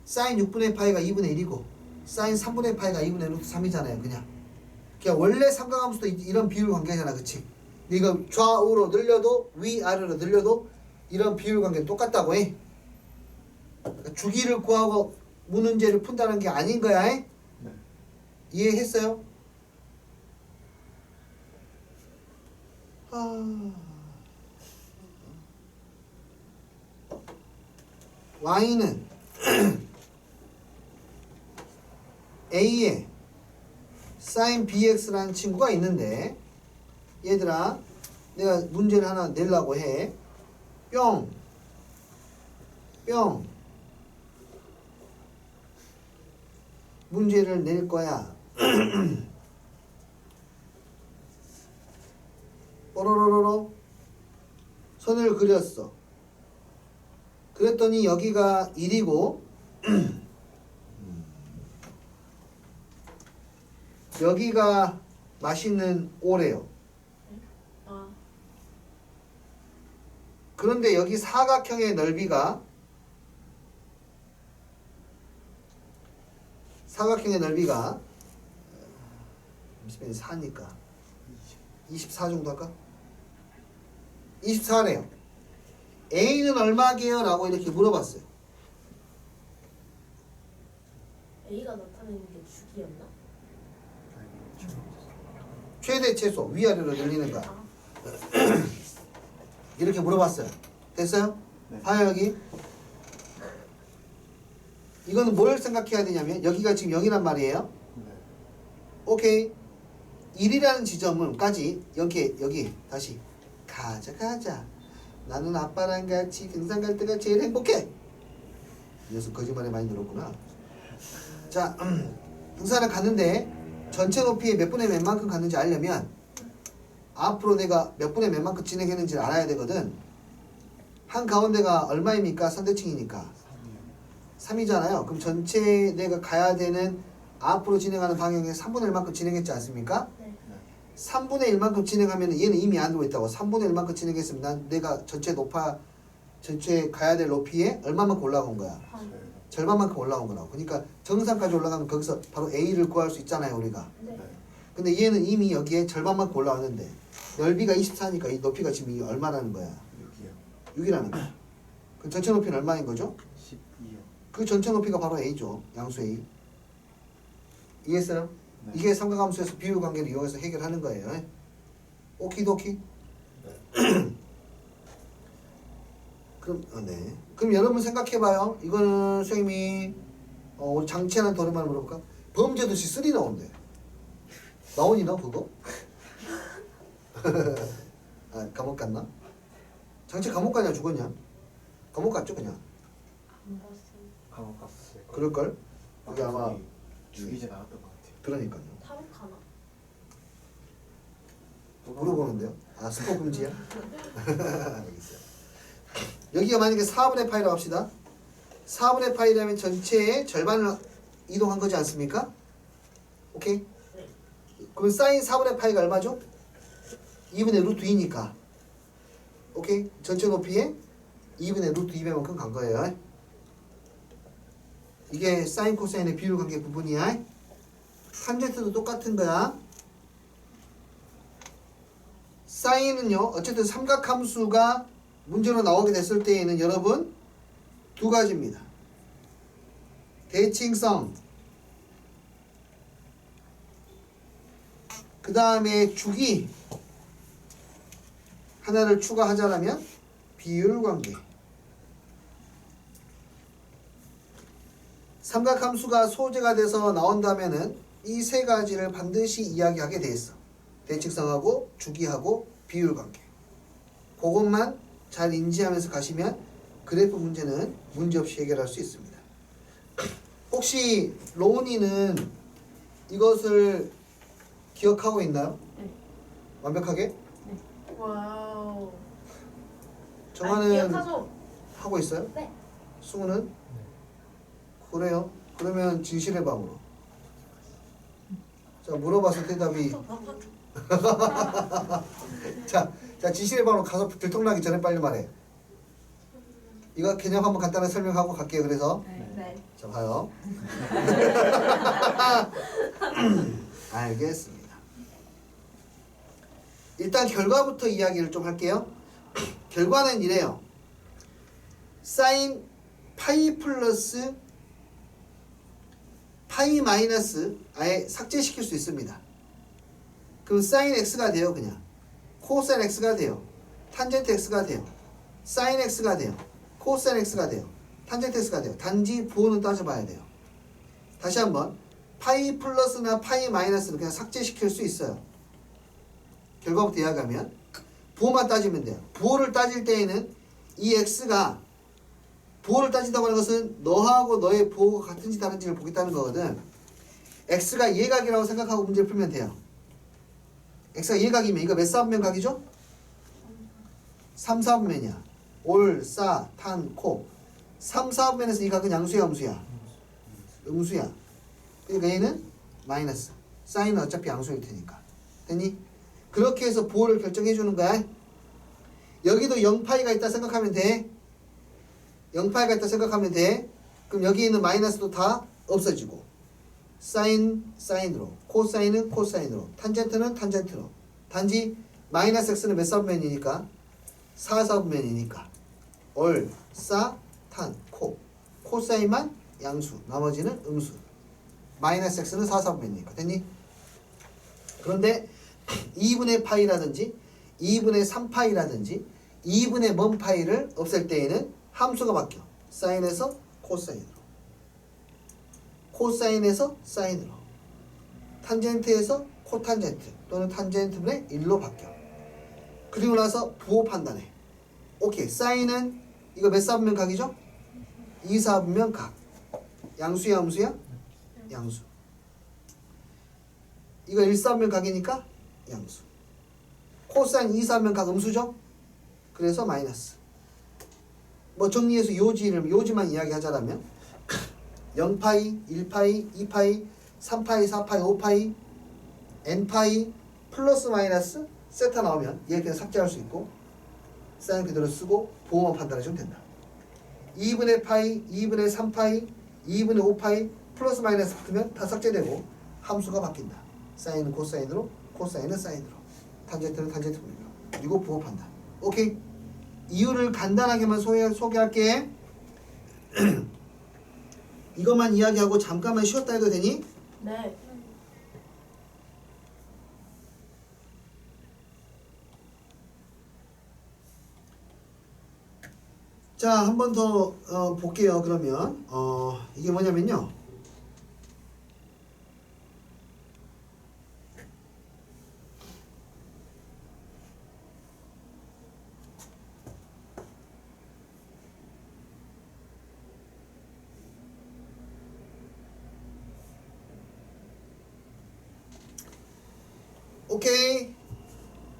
사인 6분의 파이가 2분의 1이고 사인 3분의 파이가 2분의 루트 3이잖아요. 그냥 원래 삼각함수도 이런 비율 관계잖아. 그치? 이거 좌우로 늘려도 위아래로 늘려도 이런 비율 관계 똑같다고 해. 그러니까 주기를 구하고 문문제를 푼다는 게 아닌 거야. 해?
네.
이해했어요? y는 a에 sin bx라는 친구가 있는데 얘들아 내가 문제를 하나 내려고 해. 뿅 문제를 낼 거야. 뽀로로로로 선을 그렸어. 그랬더니 여기가 1이고 여기가 맛있는 오래요.
아,
그런데 여기 사각형의 넓이가 잠시만요. 4니까 24 정도 할까? 24래요. A는 얼마게요? 라고 이렇게 물어봤어요.
A가 나타내는 게 주기였나?
최대 최소 위아래로 늘리는 거야.
아,
이렇게 물어봤어요. 됐어요?
네.
봐요 여기. 이거는 뭘 생각해야 되냐면 여기가 지금 0이란 말이에요.
네.
오케이. 1이라는 지점은까지 여기 다시 가자. 나는 아빠랑 같이 등산 갈 때가 제일 행복해. 이 녀석 거짓말에 많이 늘었구나. 자, 등산을 갔는데 전체 높이의 몇 분의 몇만큼 갔는지 알려면 앞으로 내가 몇 분의 몇만큼 진행했는지를 알아야 되거든. 한 가운데가 얼마입니까? 선대칭이니까 3이잖아요. 그럼 전체 내가 가야 되는 앞으로 진행하는 방향에 3분의 1만큼 진행했지 않습니까?
네.
3분의 1만큼 진행하면 얘는 이미 안 들어있다고. 3분의 1만큼 진행했으면 난 내가 전체 가야 될 높이에 얼마만큼 올라온 거야?
반.
절반만큼 올라온 거라고. 그러니까 정상까지 올라가면 거기서 바로 A를 구할 수 있잖아요 우리가.
네.
근데 얘는 이미 여기에 절반만큼 올라왔는데 넓이가 24니까 이 높이가 지금 얼마라는 거야?
6이요.
6이라는 거야. 그 전체 높이는 얼마인 거죠?
12요.
그 전체 높이가 바로 A죠. 양수 A. 이해했어요?
네.
이게 삼각함수에서 비율 관계를 이용해서 해결하는 거예요. 오키도키. 그럼 여러분 생각해봐요. 이거는 선생님이 우리 장치하는 도료만 물어볼까? 범죄도시 3 나온대. 나오니 너 그거? 아, 감옥 갔나? 장치 감옥 가냐 죽었냐? 감옥 갔죠 그냥.
안 봤어요.
감옥 갔었을 거예요.
그럴걸? 그게 아마
죽이진 않았던 것 같아요.
그러니까요.
탈옥하나?
물어보는데요. 아 스포 금지야? 알겠어요. 여기가 만약에 4분의 파이라고 합시다. 4분의 파이라면 전체의 절반을 이동한 거지 않습니까? 오케이?
네.
그럼 사인 4분의 파이가 얼마죠? 2분의 루트 2니까 오케이? 전체 높이에 2분의 루트 2배만큼 간 거예요. 이게 사인 코사인의 비율 관계 부분이야. 탄젠트도 똑같은 거야. 사인은요 어쨌든 삼각함수가 문제로 나오게 됐을 때에는 여러분 두 가지입니다. 대칭성, 그 다음에 주기 하나를 추가하자면 비율관계. 삼각함수가 소재가 돼서 나온다면은 이 세 가지를 반드시 이야기하게 돼 있어. 대칭성하고 주기하고 비율관계. 그것만 잘 인지하면서 가시면 그래프 문제는 문제없이 해결할 수 있습니다. 혹시 로운이는 이것을 기억하고 있나요?
네.
완벽하게?
와우.
정하는
기억하죠?
하고 있어요?
네.
승우는? 그래요? 그러면 진실의 방으로. 자, 물어봐서 대답이. 자, 자, 지시의 번호 가서 들통나기 전에 빨리 말해. 이거 개념 한번 간단하게 설명하고 갈게요. 그래서
네.
자, 봐요. 알겠습니다. 일단 결과부터 이야기를 좀 할게요. 결과는 이래요. 사인 파이 플러스 파이 마이너스 아예 삭제시킬 수 있습니다. 그럼 사인 x가 돼요. 그냥 코사인 x가 돼요. 탄젠트 x가 돼요. 사인 x가 돼요. 코사인 x가 돼요. 탄젠트 x가 돼요. 단지 부호는 따져봐야 돼요. 다시 한번 파이 플러스나 파이 마이너스는 그냥 삭제시킬 수 있어요. 결과부터 이야기하면 부호만 따지면 돼요. 부호를 따질 때에는 이 x가 부호를 따진다고 하는 것은 너하고 너의 부호가 같은지 다른지를 보겠다는 거거든. x가 이해각이라고 생각하고 문제를 풀면 돼요. x가 이해각이면 이거 몇 사분면 각이죠? 3, 4분면이야. 올, 싸, 탄, 코. 3, 4분면에서 이 각은 양수야, 음수야? 음수야. 그러니까 얘는 마이너스. 사인은 어차피 양수일 테니까. 됐니? 그렇게 해서 부호를 결정해 주는 거야. 여기도 0파이가 있다 생각하면 돼. 0파이가 있다 생각하면 돼. 그럼 여기 있는 마이너스도 다 없어지고 사인, 사인으로, 코사인은 코사인으로, 탄젠트는 탄젠트로. 단지 마이너스 x는 몇 사분면이니까? 4사분면이니까 올, 싸, 탄, 코. 코사인만 양수, 나머지는 음수. 마이너스 x는 4사분면이니까. 됐니? 그런데 2분의 파이라든지 2분의 3파이라든지 2분의 먼 파이를 없앨 때에는 함수가 바뀌어. 사인에서 코사인으로, 코사인에서 사인으로, 탄젠트에서 코탄젠트 또는 탄젠트분의 1로 바뀌어. 그리고 나서 부호 판단해. 오케이. 사인은 이거 몇 사분면 각이죠? 2사분면 각. 양수야, 음수야? 양수. 이거 1사분면 각이니까 양수. 코사인 2사분면 각 음수죠? 그래서 마이너스. 뭐 정리해서 요지만 이야기하자면 0파이, 1파이, 2파이, 3파이, 4파이, 5파이, n파이 플러스 마이너스 세타 나오면 얘 그냥 삭제할 수 있고 사인 그대로 쓰고 부호만 판단해주면 된다. 2분의 파이, 2분의 3파이, 2분의 5파이 플러스 마이너스 붙으면 다 삭제되고 함수가 바뀐다. 사인은 코사인으로, 코사인은 사인으로, 탄젠트는 탄젠트로. 그리고 부호 판단. 오케이? 이유를 간단하게만 소개할게. 이것만 이야기하고 잠깐만 쉬었다 해도 되니?
네.
자, 한 번 더 볼게요. 그러면 이게 뭐냐면요. 오케이.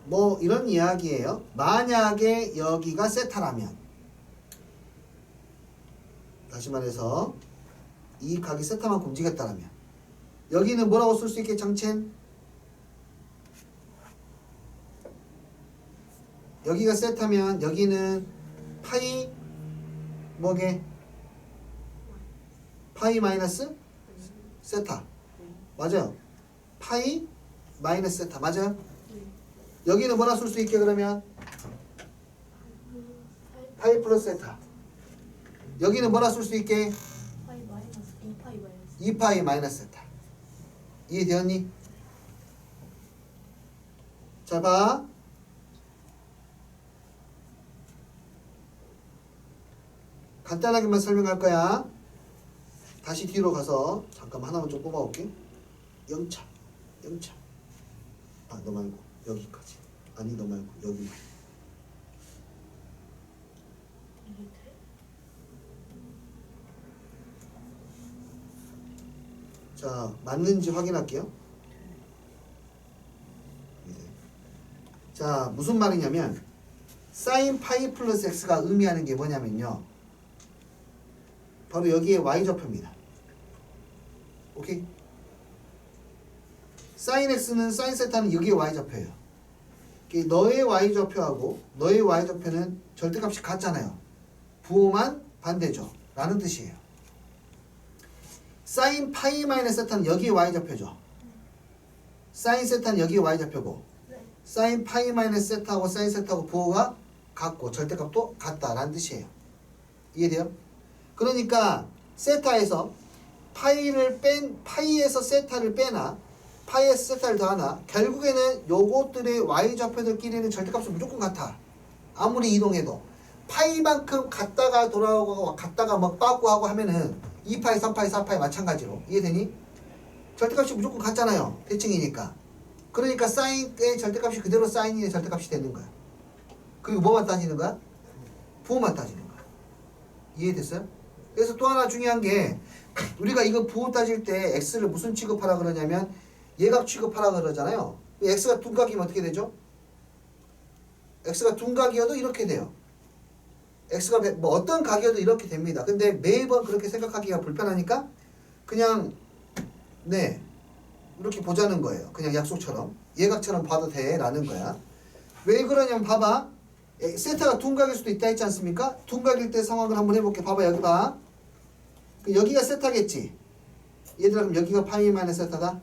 뭐 이런 이야기예요. 만약에 여기가 세타라면, 다시 말해서 이 각이 세타만큼 움직였다라면 여기는 뭐라고 쓸 수 있게 장첸? 여기가 세타면 여기는 파이 뭐게? 파이 마이너스 세타. 맞아요. 파이 마이너스 세타. 맞아요? 여기는 뭐라 쓸 수 있게 그러면? 파이 플러스 세타. 여기는 뭐라 쓸 수 있게?
파이 마이너스 2파이 마이너스
2파이 마이너스 세타. 이해되었니? 자, 봐. 간단하게만 설명할 거야. 다시 뒤로 가서 잠깐만 하나만 좀 뽑아올게. 0차. 아, 너 말고 여기까지. 아니, 너 말고 여기. 자, 맞는지 확인할게요. 자, 무슨 말이냐면 사인 파이 플러스 x가 의미하는 게 뭐냐면요. 바로 여기에 y좌표입니다. 오케이? 사인 x는 사인 세타는 여기에 y좌표예요. 너의 y좌표하고 너의 y좌표는 절대값이 같잖아요. 부호만 반대죠. 라는 뜻이에요. 사인 파이 마이너스 세타는 여기 y좌표죠. 사인 세타는 여기 y좌표고
네.
사인 파이 마이너스 세타하고 사인 세타하고 부호가 같고 절대값도 같다라는 뜻이에요. 이해돼요? 그러니까 세타에서 파이에서 세타를 빼나 파이에서 세타를 더하나 결국에는 요것들의 y좌표들끼리는 절대값은 무조건 같아. 아무리 이동해도 파이만큼 갔다가 돌아오고 갔다가 막 빠고 하고 하면은 2파이, 3파이, 4파이 마찬가지로. 이해되니? 절대값이 무조건 같잖아요. 대칭이니까. 그러니까 사인의 절대값이 그대로 사인의 절대값이 되는 거야. 그리고 뭐만 따지는 거야? 부호만 따지는 거야. 이해됐어요? 그래서 또 하나 중요한 게 우리가 이거 부호 따질 때 x를 무슨 취급하라 그러냐면 예각 취급하라 그러잖아요. x가 둔각이면 어떻게 되죠? x가 둔각이어도 이렇게 돼요. x가 뭐 어떤 각이어도 이렇게 됩니다. 근데 매번 그렇게 생각하기가 불편하니까 그냥 네 이렇게 보자는 거예요. 그냥 약속처럼 예각처럼 봐도 돼 라는 거야. 왜 그러냐면 봐봐. 세타가 둔각일 수도 있다 했지 않습니까? 둔각일 때 상황을 한번 해볼게. 봐봐 여기 봐. 여기가 세타겠지. 얘들아 그럼 여기가 파이 마이너스 세타다.